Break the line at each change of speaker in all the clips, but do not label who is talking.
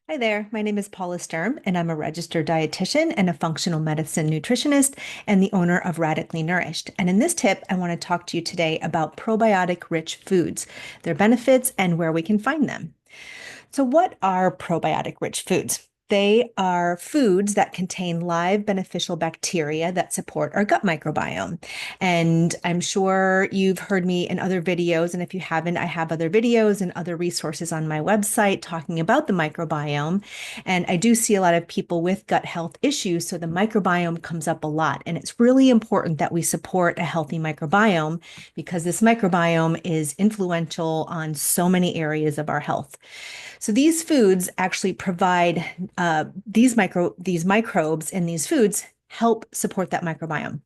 Hi there, my name is Paula Sturm, and I'm a registered dietitian and a functional medicine nutritionist and the owner of Radically Nourished. And in this tip, I want to talk to you today about probiotic rich foods, their benefits, and where we can find them. So, what are probiotic rich foods? They are foods that contain live beneficial bacteria that support our gut microbiome. And I'm sure you've heard me in other videos. And if you haven't, I have other videos and other resources on my website talking about the microbiome. And I do see a lot of people with gut health issues. So the microbiome comes up a lot. And it's really important that we support a healthy microbiome because this microbiome is influential on so many areas of our health. So these foods actually provide these microbes in these foods help support that microbiome.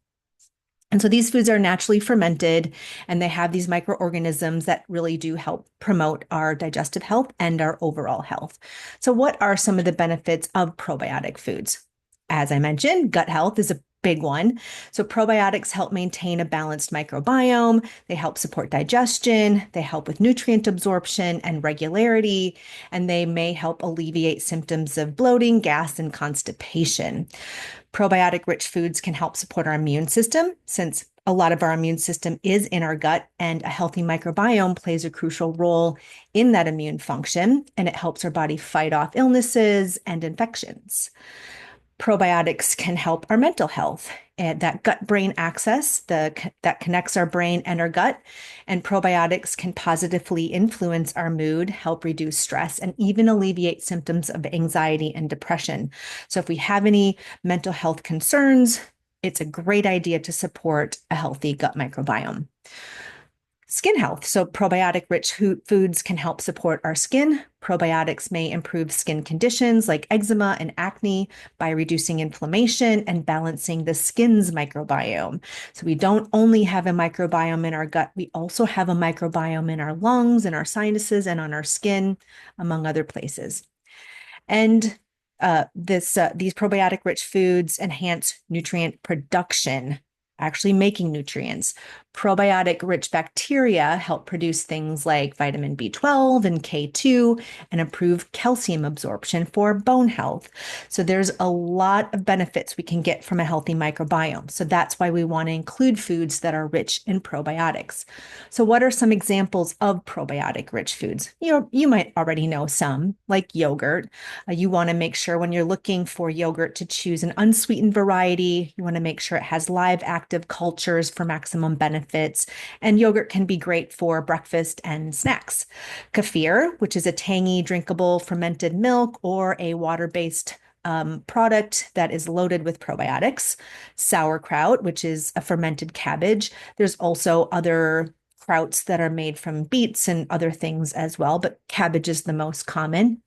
And so these foods are naturally fermented and they have these microorganisms that really do help promote our digestive health and our overall health. So, what are some of the benefits of probiotic foods? As I mentioned, gut health is a big one. So, probiotics help maintain a balanced microbiome. They help support digestion. They help with nutrient absorption and regularity. And they may help alleviate symptoms of bloating, gas, and constipation. Probiotic rich foods can help support our immune system since a lot of our immune system is in our gut, and a healthy microbiome plays a crucial role in that immune function, and it helps our body fight off illnesses and infections. Probiotics can help our mental health and that gut brain axis that connects our brain and our gut. And probiotics can positively influence our mood, help reduce stress, and even alleviate symptoms of anxiety and depression. So if we have any mental health concerns, it's a great idea to support a healthy gut microbiome. Skin health. So, probiotic rich foods can help support our skin. Probiotics may improve skin conditions like eczema and acne by reducing inflammation and balancing the skin's microbiome. So, we don't only have a microbiome in our gut, we also have a microbiome in our lungs, in our sinuses, and on our skin, among other places. And these probiotic rich foods enhance nutrient production, actually making nutrients. Probiotic rich bacteria help produce things like vitamin B12 and K2 and improve calcium absorption for bone health. So there's a lot of benefits we can get from a healthy microbiome. So that's why we want to include foods that are rich in probiotics. So what are some examples of probiotic rich foods? You might already know some, like yogurt. You want to make sure when you're looking for yogurt to choose an unsweetened variety. You want to make sure it has live active cultures for maximum benefits. And yogurt can be great for breakfast and snacks. Kefir, which is a tangy, drinkable fermented milk or a water-based product that is loaded with probiotics. Sauerkraut, which is a fermented cabbage. There's also other krauts that are made from beets and other things as well, but cabbage is the most common.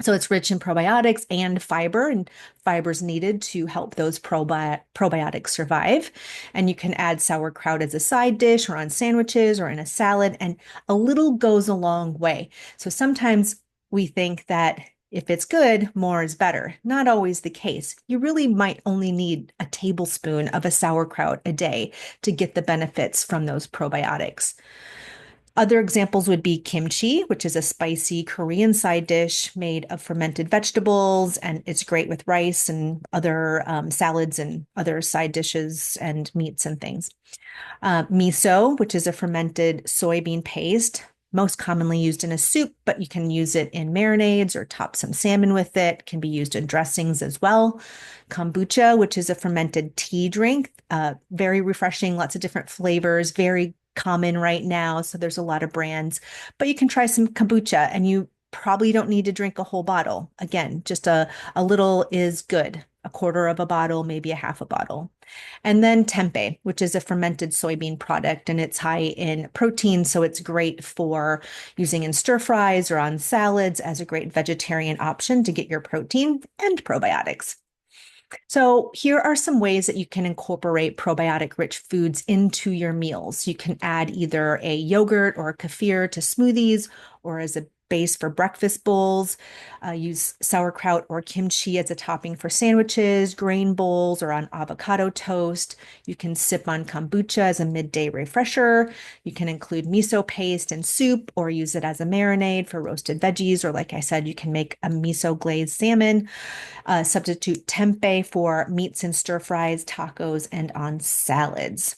So it's rich in probiotics and fiber's needed to help those probiotics survive. And you can add sauerkraut as a side dish or on sandwiches or in a salad, and a little goes a long way. So sometimes we think that if it's good, more is better. Not always the case. You really might only need a tablespoon of a sauerkraut a day to get the benefits from those probiotics. Other examples would be kimchi, which is a spicy Korean side dish made of fermented vegetables, and it's great with rice and other salads and other side dishes and meats and things. Miso, which is a fermented soybean paste, most commonly used in a soup, but you can use it in marinades or top some salmon with it. Can be used in dressings as well. Kombucha, which is a fermented tea drink, very refreshing, lots of different flavors, very common right now. So there's a lot of brands, but you can try some kombucha and you probably don't need to drink a whole bottle. Again, just a little is good. A quarter of a bottle, maybe a half a bottle. And then tempeh, which is a fermented soybean product, and it's high in protein. So it's great for using in stir fries or on salads as a great vegetarian option to get your protein and probiotics. So, here are some ways that you can incorporate probiotic rich foods into your meals. You can add either a yogurt or a kefir to smoothies, or as a base for breakfast bowls. Use sauerkraut or kimchi as a topping for sandwiches, grain bowls, or on avocado toast. You can sip on kombucha as a midday refresher. You can include miso paste in soup or use it as a marinade for roasted veggies. Or, like I said, you can make a miso glazed salmon. Substitute tempeh for meats and stir fries, tacos, and on salads.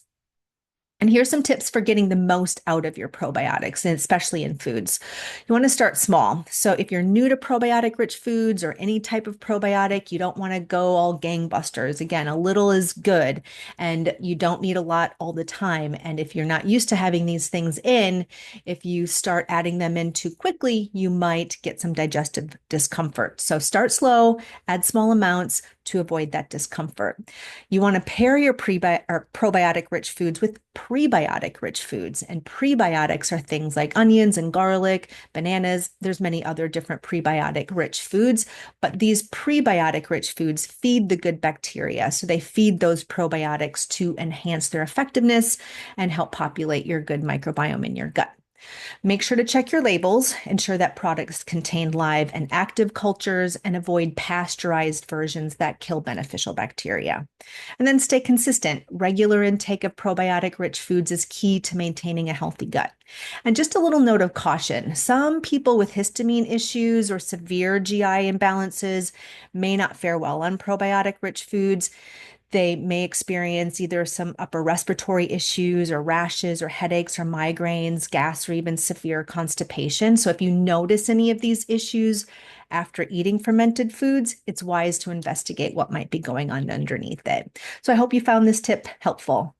And here's some tips for getting the most out of your probiotics, and especially in foods. You want to start small. So if you're new to probiotic rich foods or any type of probiotic, you don't want to go all gangbusters. Again, a little is good, and you don't need a lot all the time. And if you're not used to having these things in, if you start adding them in too quickly, you might get some digestive discomfort. So start slow, add small amounts to avoid that discomfort. You want to pair your probiotic rich foods with prebiotic rich foods. And prebiotics are things like onions and garlic, bananas. There's many other different prebiotic rich foods, but these prebiotic rich foods feed the good bacteria. So they feed those probiotics to enhance their effectiveness and help populate your good microbiome in your gut. Make sure to check your labels, ensure that products contain live and active cultures, and avoid pasteurized versions that kill beneficial bacteria. And then stay consistent. Regular intake of probiotic-rich foods is key to maintaining a healthy gut. And just a little note of caution. Some people with histamine issues or severe GI imbalances may not fare well on probiotic-rich foods. They may experience either some upper respiratory issues or rashes or headaches or migraines, gas, or even severe constipation. So if you notice any of these issues after eating fermented foods, it's wise to investigate what might be going on underneath it. So I hope you found this tip helpful.